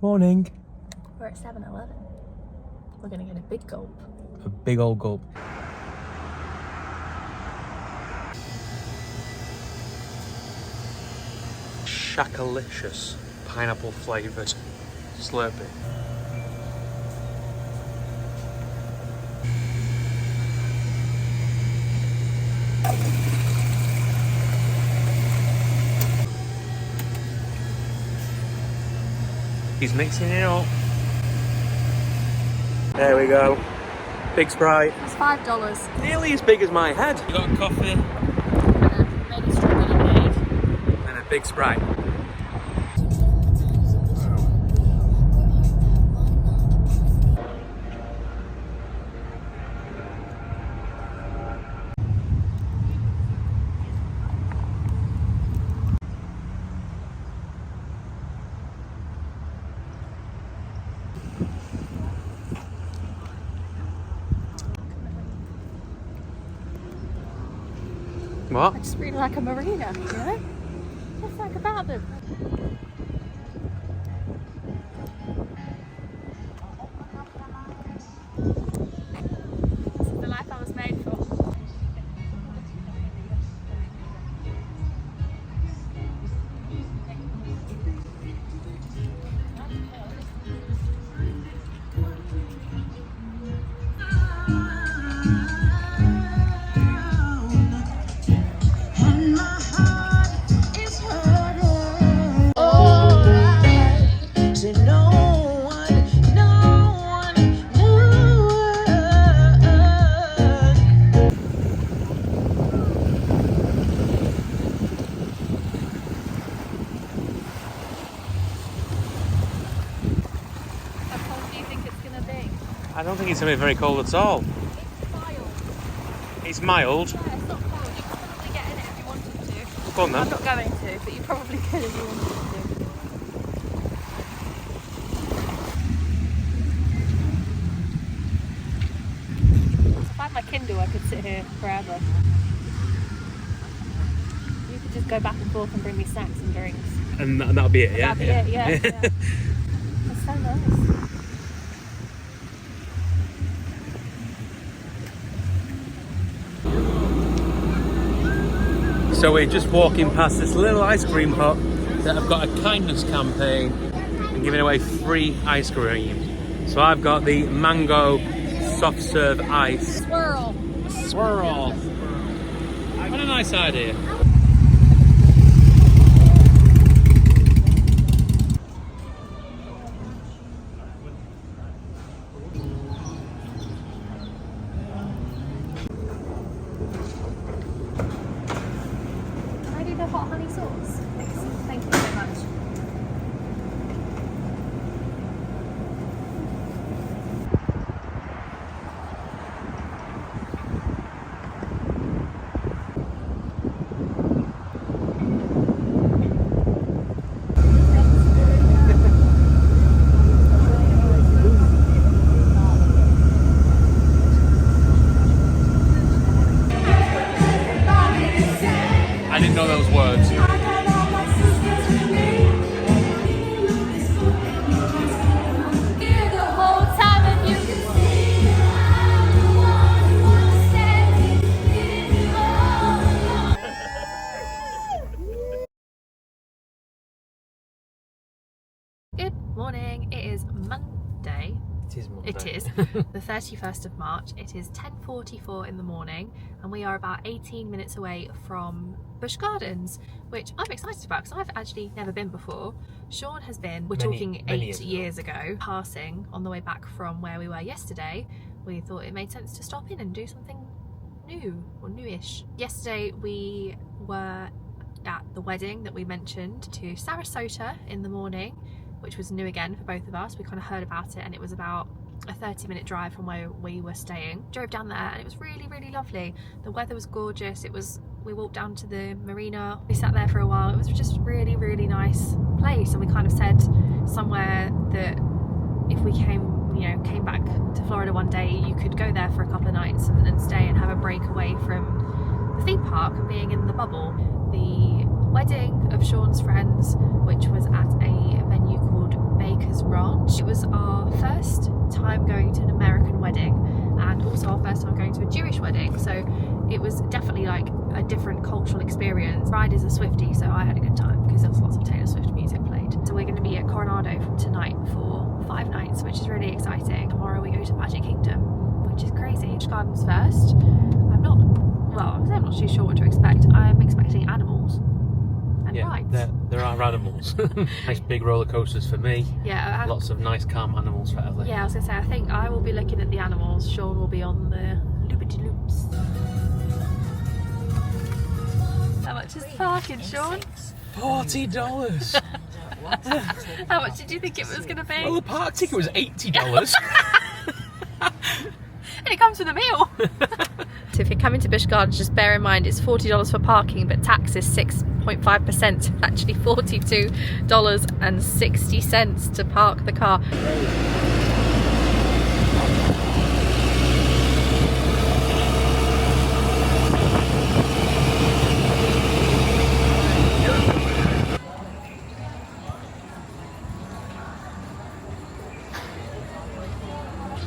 Morning. We're at 7-Eleven. We're gonna get a big gulp. A big old gulp. Shakalicious pineapple flavoured Slurpee. He's mixing it up. There we go. Big Sprite. That's $5. Nearly as big as my head. You got a coffee And a made a strawberry lemonade. and a big Sprite. What? I just really like a marina, you know? What's like about them? This is the life I was made for. I don't think it's going to be very cold at all. It's mild. It's mild. Yeah, it's not cold. You could probably get in it if you wanted to. Go on then. I'm not going to, but you probably could if you wanted to. If I had my Kindle, I could sit here forever. You could just go back and forth and bring me snacks and drinks. And that'll be it, yeah? That'd be it, yeah. Yeah. That's so nice. So we're just walking past this little ice cream hut that have got a kindness campaign and giving away free ice cream. So I've got the mango soft serve ice. Swirl. Swirl. What a nice idea. The hot honey sauce. Thank you so much. I didn't know those words. Good morning. It is Monday. It is Monday. It is the 31st of March. It is 10:44 in the morning, and we are about 18 minutes away from Busch Gardens, which I'm excited about because I've actually never been before. Sean has been. We're talking 8 years ago. Passing on the way back from where we were yesterday, we thought it made sense to stop in and do something new or newish. Yesterday we were at the wedding that we mentioned to Sarasota in the morning, which was new again for both of us. We kind of heard about it, and it was about a 30-minute drive from where we were staying. Drove down there and it was really, really lovely. The weather was gorgeous. We walked down to the marina. We sat there for a while. It was just really, really nice place. And we kind of said somewhere that if we came back to Florida one day, you could go there for a couple of nights and stay and have a break away from the theme park and being in the bubble. The wedding of Sean's friends, which was at a venue called Baker's Rock, was our first time going to an American wedding and also our first time going to a Jewish wedding, so it was definitely like a different cultural experience. Bride is a Swiftie, so I had a good time because there was lots of Taylor Swift music played. So we're going to be at Coronado from tonight for 5 nights, which is really exciting. Tomorrow we go to Magic Kingdom, which is crazy. Busch Gardens first. I'm not too sure what to expect. I'm expecting animals and rides. There are animals. Nice big roller coasters for me. Yeah. Lots of nice calm animals for Ellie. Yeah, I was going to say, I think I will be looking at the animals. Sean will be on the loopity-loops. How much is the parking, Sean? $40. How much did you think it was going to be? Well, the park ticket was $80. And it comes with a meal. So if you're coming to Busch Gardens, just bear in mind it's $40 for parking, but tax is 6.5%, actually $42.60 to park the car.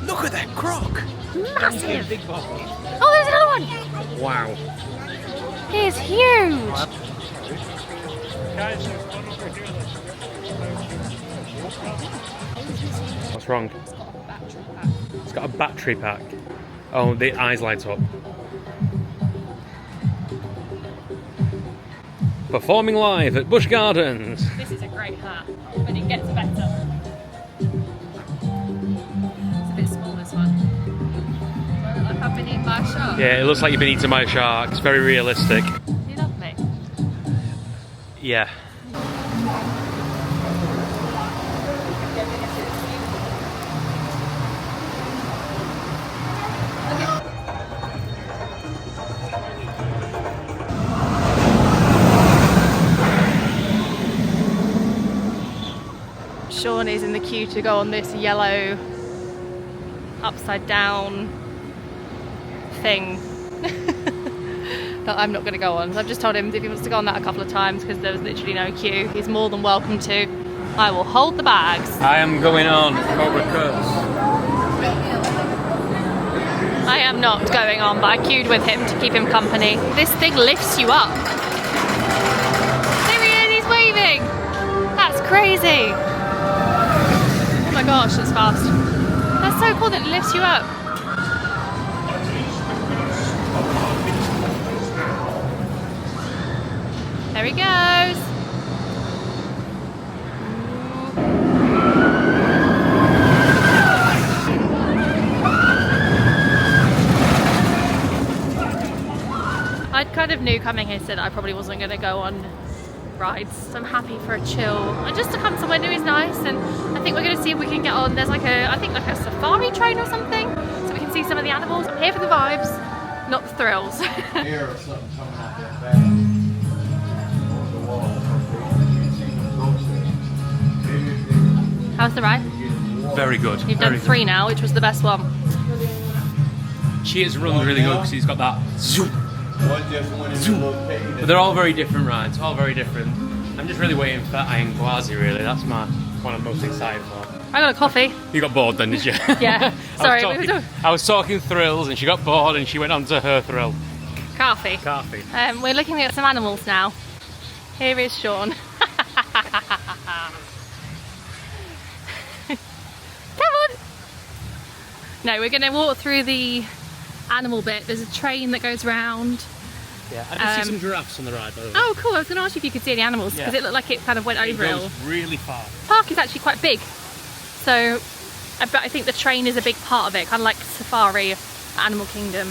Look at that croc! Massive! Oh, there's another one! Wow. He's huge! What's wrong? It's got a battery pack. Oh, the eyes light up. Performing live at Busch Gardens. This is a great hat, but it gets better. It's a bit small, this one. Do I look like I've been eaten by a shark? Yeah, it looks like you've been eaten by a shark. It's very realistic. You love me? Yeah. Sean is in the queue to go on this yellow upside down thing that I'm not going to go on. So I've just told him if he wants to go on that a couple of times because there was literally no queue, he's more than welcome to. I will hold the bags. I am going on Cobra Curse. I am not going on, but I queued with him to keep him company. This thing lifts you up. There he is, he's waving. That's crazy. Oh my gosh, that's fast. That's so cool that it lifts you up. There he goes. I kind of knew coming here that I probably wasn't going to go on rides, so I'm happy for a chill and just to come somewhere new is nice. And I think we're going to see if we can get on, there's like I think like a safari train or something, so we can see some of the animals. I'm here for the vibes, not the thrills. How's the ride? Very good. You've done 3 now, which was the best one. Cheers runs really good because he's got that zoom. But they're all very different rides, all very different. I'm just really waiting for Iron Gwazi, really. That's one I'm most excited for. I got a coffee. You got bored then, did you? Yeah, sorry. I was talking thrills and she got bored and she went on to her thrill. Coffee. Coffee. We're looking at some animals now. Here is Sean. Come on! No, we're going to walk through the animal bit. There's a train that goes round. Yeah, I did see some giraffes on the ride, by the way. Oh, cool. I was going to ask you if you could see any animals because it looked like it kind of went over it all. It goes really far. The park is actually quite big. So, but I think the train is a big part of it, kind of like Safari, Animal Kingdom.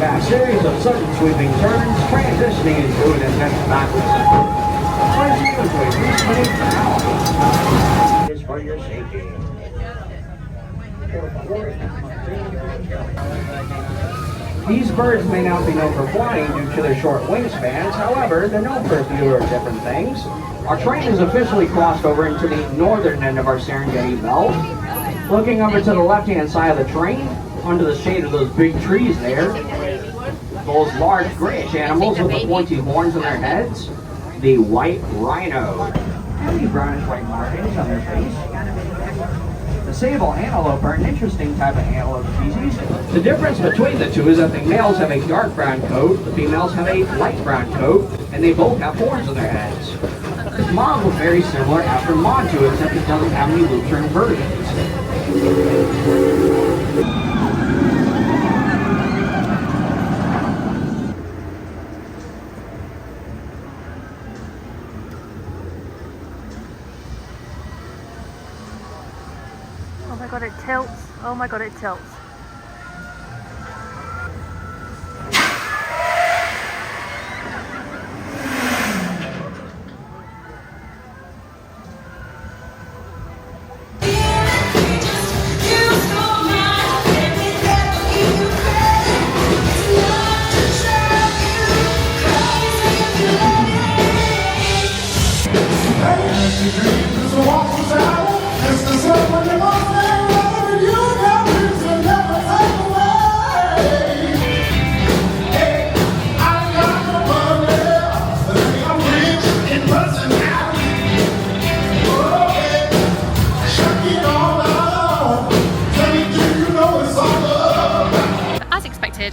A series of sudden sweeping turns, transitioning into an intense backwards. Is for your safety. These birds may not be known for flying due to their short wingspans, however, they're known for a few different things. Our train has officially crossed over into the northern end of our Serengeti belt. Looking over to the left-hand side of the train, under the shade of those big trees there, those large grayish animals with the pointy horns on their heads, the white rhino. Heavy brownish white markings on their face. The sable antelope are an interesting type of antelope species. The difference between the two is that the males have a dark brown coat, the females have a light brown coat, and they both have horns on their heads. This model is very similar after Mod 2, except it doesn't have any loop turn versions. Oh my god, it tilts. Oh my god, it tilts.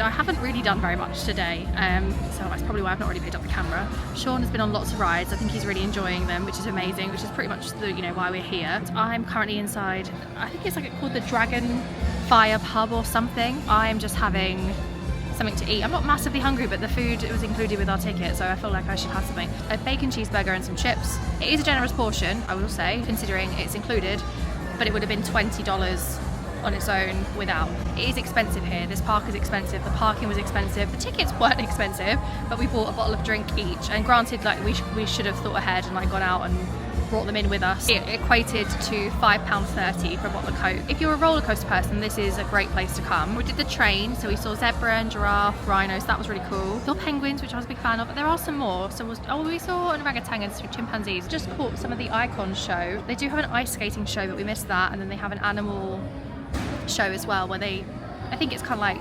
I haven't really done very much today, so that's probably why I've not already picked up the camera. Sean has been on lots of rides. I think he's really enjoying them, which is amazing, which is pretty much the, why we're here. I'm currently inside, I think it's like called the Dragon Fire Pub or something. I'm just having something to eat. I'm not massively hungry, but the food was included with our ticket, so I feel like I should have something. A bacon cheeseburger and some chips. It is a generous portion, I will say, considering it's included, but it would have been $20 on its own without. It is expensive here. This park is expensive. The parking was expensive. The tickets weren't expensive, but we bought a bottle of drink each. And granted, like we should have thought ahead and like gone out and brought them in with us. It equated to £5.30 for a bottle of Coke. If you're a roller coaster person, this is a great place to come. We did the train, so we saw zebra and giraffe, rhinos. That was really cool. Saw penguins, which I was a big fan of, but there are some more. So we saw an orangutan and some chimpanzees. Just caught some of the Icon show. They do have an ice skating show, but we missed that. And then they have an animal show as well, where I think it's kind of like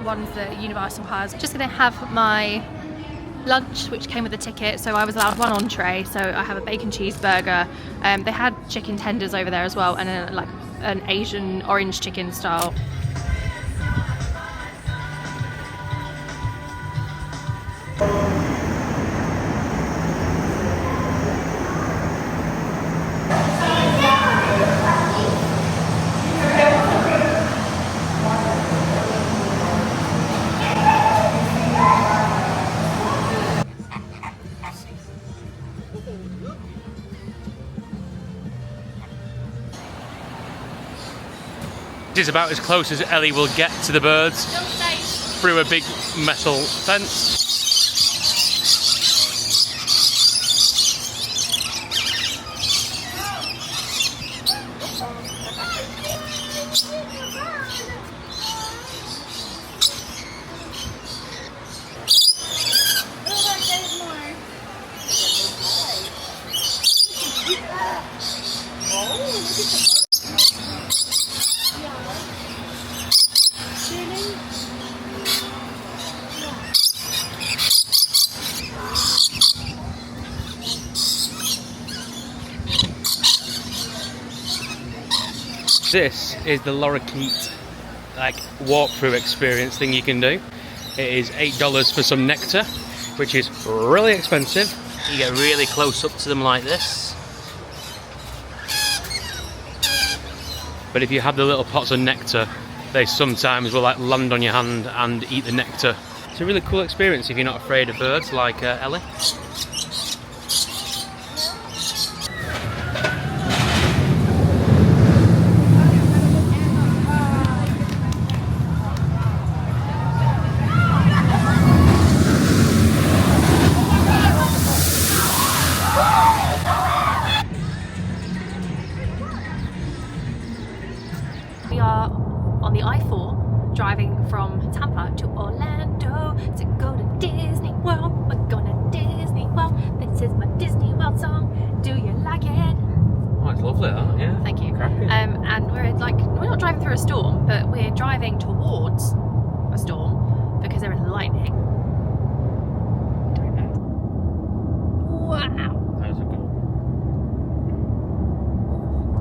ones that Universal has. Just gonna have my lunch, which came with the ticket, so I was allowed one entree, so I have a bacon cheeseburger. They had chicken tenders over there as well, and like an Asian orange chicken style. This is about as close as Ellie will get to the birds through a big metal fence. This is the lorikeet like walkthrough experience thing you can do. It is $8 for some nectar, which is really expensive. You get really close up to them like this. But if you have the little pots of nectar, they sometimes will like land on your hand and eat the nectar. It's a really cool experience if you're not afraid of birds like Ellie. We are on the I-4 driving from Tampa to we're driving towards a storm because there is lightning. Don't know. Wow. How's it going?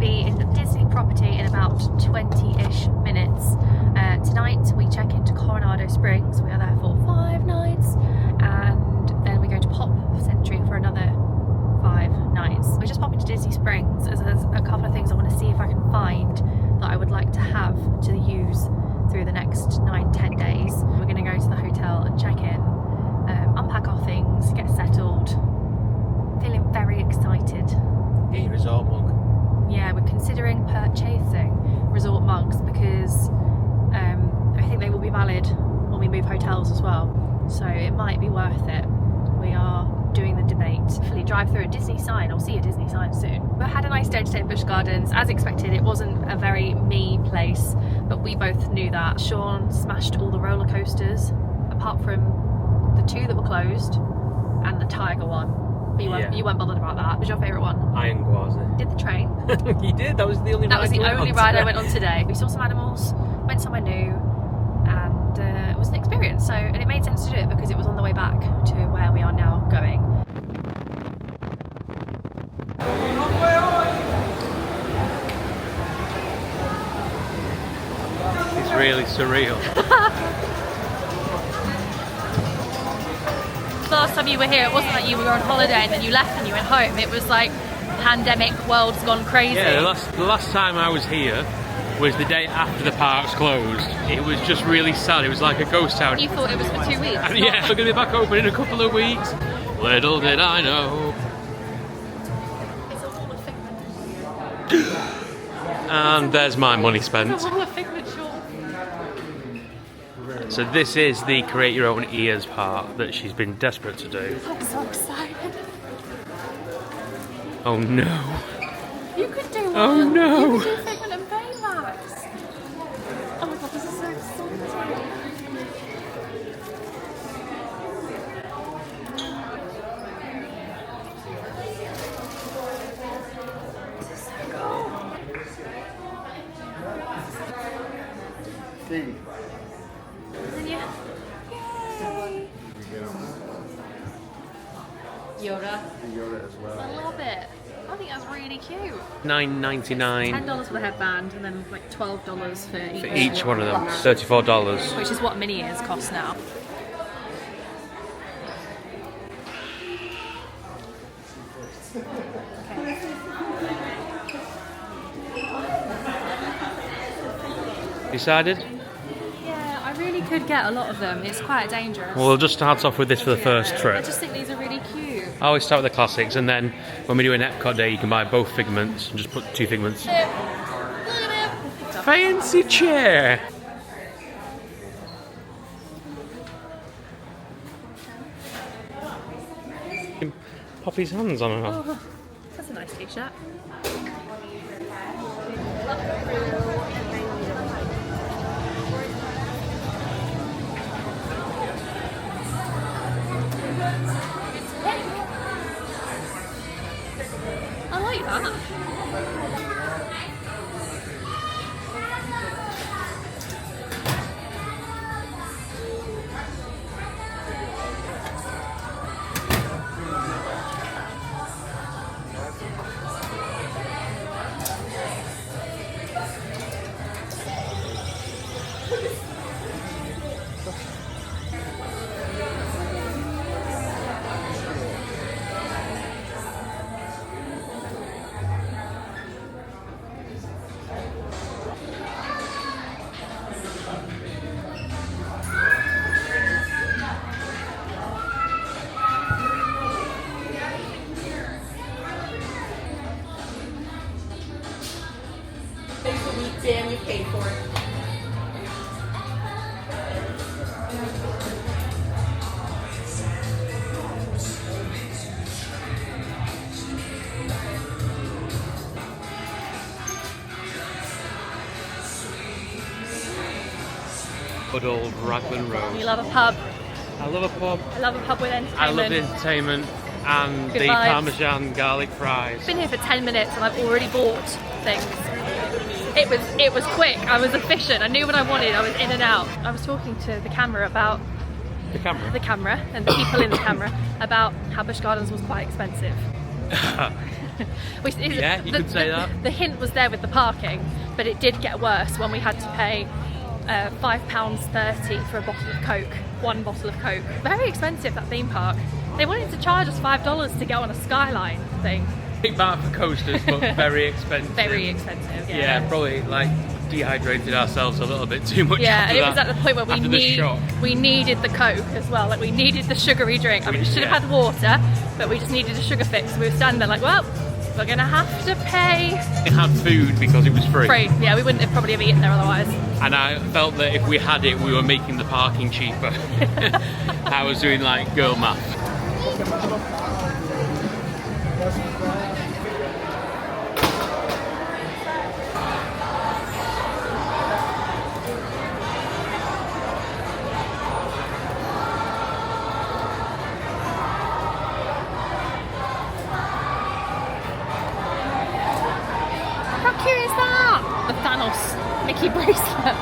Be in the Disney property in about 20-ish minutes. Tonight we check into Coronado Springs. We are there for 5 nights, and then we're going to Pop Century for another 5 nights. We're just popping to Disney Springs as there's a couple of things I want to see if I can find that I would like to have to use through the next 9-10 days. We're going to go to the hotel and check in, unpack our things, get settled. Feeling very excited. Get your resort mug. Yeah, we're considering purchasing resort mugs because I think they will be valid when we move hotels as well. So it might be worth it. We are doing the debate. Hopefully drive through a Disney sign or see a Disney sign soon. We had a nice day today at Busch Gardens. As expected, it wasn't a very me place, but we both knew that. Sean smashed all the roller coasters, apart from the 2 that were closed and the tiger one. But you weren't bothered about that. What was your favourite one? Iron Gwazi. Did the train. You did? That was the only ride That was the you went only on ride I today. went on today. We saw some animals, went somewhere new, and it was an experience. So, and it made sense to do it because it was on the way back to where we are now going. It's really surreal. Last time you were here, it wasn't like you were on holiday and then you left and you went home. It was like pandemic, world's gone crazy. Yeah, the last time I was here was the day after the parks closed. It was just really sad. It was like a ghost town. You thought it was for 2 weeks. And yeah, we're going to be back open in a couple of weeks. Little did I know. It's a wall of figment. And there's my money spent. It's a wall of figment, Sean. So this is the create your own ears part that she's been desperate to do. I'm so excited. Oh no. You could do one. Oh no. You could do Figment and Baymax. Oh my god, this is so exciting. This is so cool. And then Yay. Yoda. Yoda as well. I love it. I think that's really cute. $9.99 $10 for the headband and then like $12 for each one of them. $34. Which is what mini ears cost now. Decided? Yeah, I really could get a lot of them. It's quite dangerous. Well, we'll just start off with this for the first I trip. just think these are really cute. I always start with the classics, and then when we do an Epcot day, you can buy both figments and just put 2 figments. Look at it. Fancy chair! Pop his hands on and off. Oh, that's a nice t-shirt. I like that. Damn, you paid for it. Good old Raglan Road. You love a pub. I love a pub. I love a pub with entertainment. I love the entertainment and Good the vibes. Parmesan garlic fries. I've been here for 10 minutes and I've already bought things. It was quick. I was efficient. I knew what I wanted. I was in and out. I was talking to the camera about the camera and the people in the camera about how Busch Gardens was quite expensive. Yeah, you could say that. The hint was there with the parking, but it did get worse when we had to pay £5.30 for a bottle of Coke, one bottle of Coke. Very expensive, that theme park. They wanted to charge us $5 to go on a skyline thing. Big bar for coasters, but very expensive. Very expensive, yeah. Yeah, probably like dehydrated ourselves a little bit too much. Yeah, and it was that, at the point where we needed the Coke as well. Like we needed the sugary drink. I mean, we should have had water, but we just needed a sugar fix. So we were standing there like, well, we're gonna have to pay. It had food because it was free. Free, yeah. We wouldn't have probably have eaten there otherwise. And I felt that if we had it, we were making the parking cheaper. I was doing like girl math. How cute is that? The Thanos Mickey bracelet.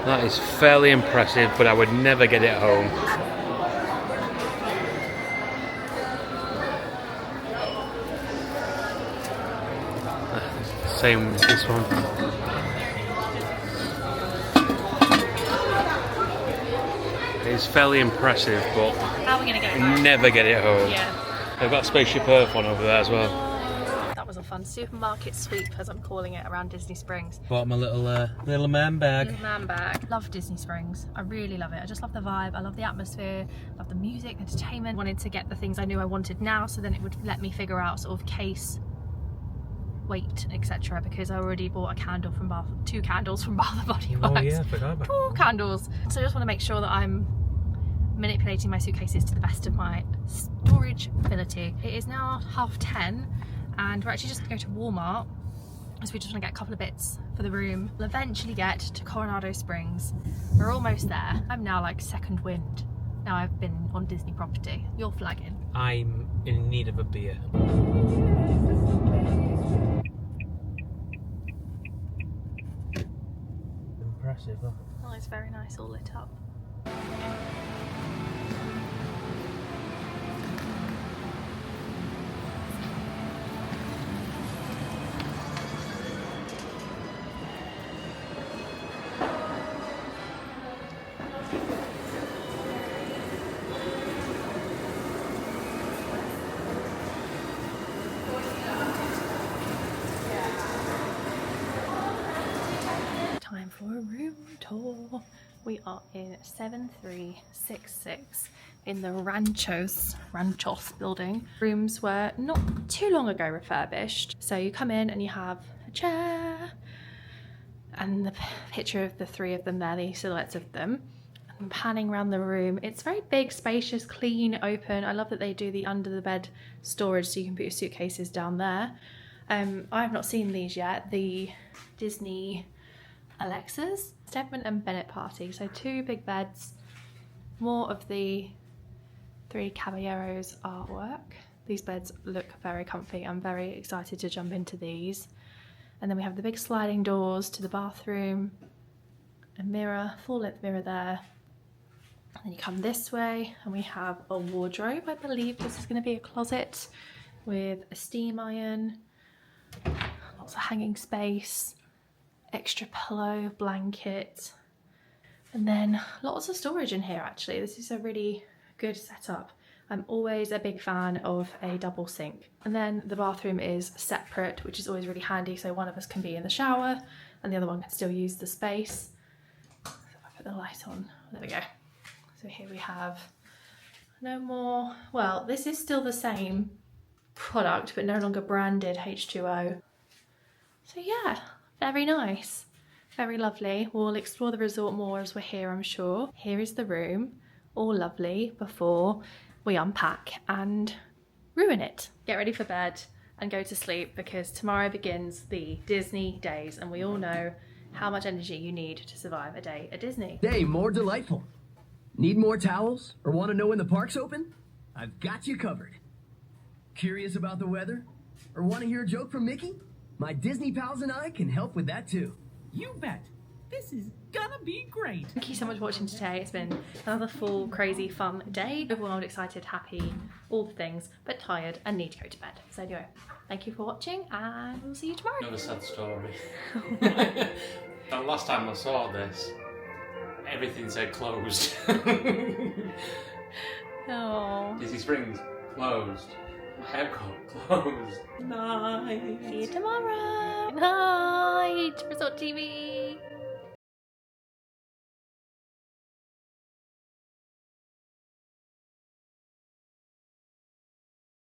That is fairly impressive, but I would never get it home. Same with this one. It's fairly impressive, but How are we gonna get it home? never get it home. Yeah. They've got Spaceship Earth one over there as well. That was a fun supermarket sweep, as I'm calling it, around Disney Springs. Bought my little man bag. Little man bag. Love Disney Springs. I really love it. I just love the vibe. I love the atmosphere. Love the music, entertainment. Wanted to get the things I knew I wanted now, so then it would let me figure out sort of case, weight, etc. Because I already bought a candle from two candles from Bath & Body Works. Oh yeah, I forgot about that. 2 candles. So I just want to make sure that I'm manipulating my suitcases to the best of my storage ability. It is now 10:30 and we're actually just gonna go to Walmart because we just want to get a couple of bits for the room. We'll eventually get to Coronado Springs. We're almost there. I'm now like second wind. Now I've been on Disney property. You're flagging. I'm in need of a beer. Impressive, huh? Oh, it's very nice, all lit up. Time for a room tour. We are in 7366 in the Ranchos building. Rooms were not too long ago refurbished. So you come in and you have a chair and the picture of the 3 of them there, the silhouettes of them. And panning around the room, it's very big, spacious, clean, open. I love that they do the under the bed storage so you can put your suitcases down there. I have not seen these yet. The Disney Alexas, Steadman and Bennett party. So 2 big beds, more of the 3 Caballeros artwork. These beds look very comfy. I'm very excited to jump into these. And then we have the big sliding doors to the bathroom, a mirror, full-length mirror there. And then you come this way and we have a wardrobe. I believe this is going to be a closet with a steam iron, lots of hanging space, extra pillow, blanket, and then lots of storage in here actually. This is a really good setup. I'm always a big fan of a double sink. And then the bathroom is separate, which is always really handy, so one of us can be in the shower and the other one can still use the space. So if I put the light on, there we go. So here we have no more, well, this is still the same product, but no longer branded H2O. So yeah, very nice, very lovely. We'll explore the resort more as we're here, I'm sure. Here is the room, all lovely, before we unpack and ruin it. Get ready for bed and go to sleep, because tomorrow begins the Disney days, and we all know how much energy you need to survive a day at Disney. Day more delightful. Need more towels or want to know when the park's open? I've got you covered. Curious about the weather? Or want to hear a joke from Mickey? My Disney pals and I can help with that too. You bet. This is gonna be great. Thank you so much for watching today. It's been another full, crazy, fun day. Overwhelmed, excited, happy, all the things, but tired and need to go to bed. So anyway, thank you for watching, and we'll see you tomorrow. Another sad story. The last time I saw this, everything said closed. Oh. Disney Springs closed. Epcot closed. Night. See you tomorrow. Night. Resort TV.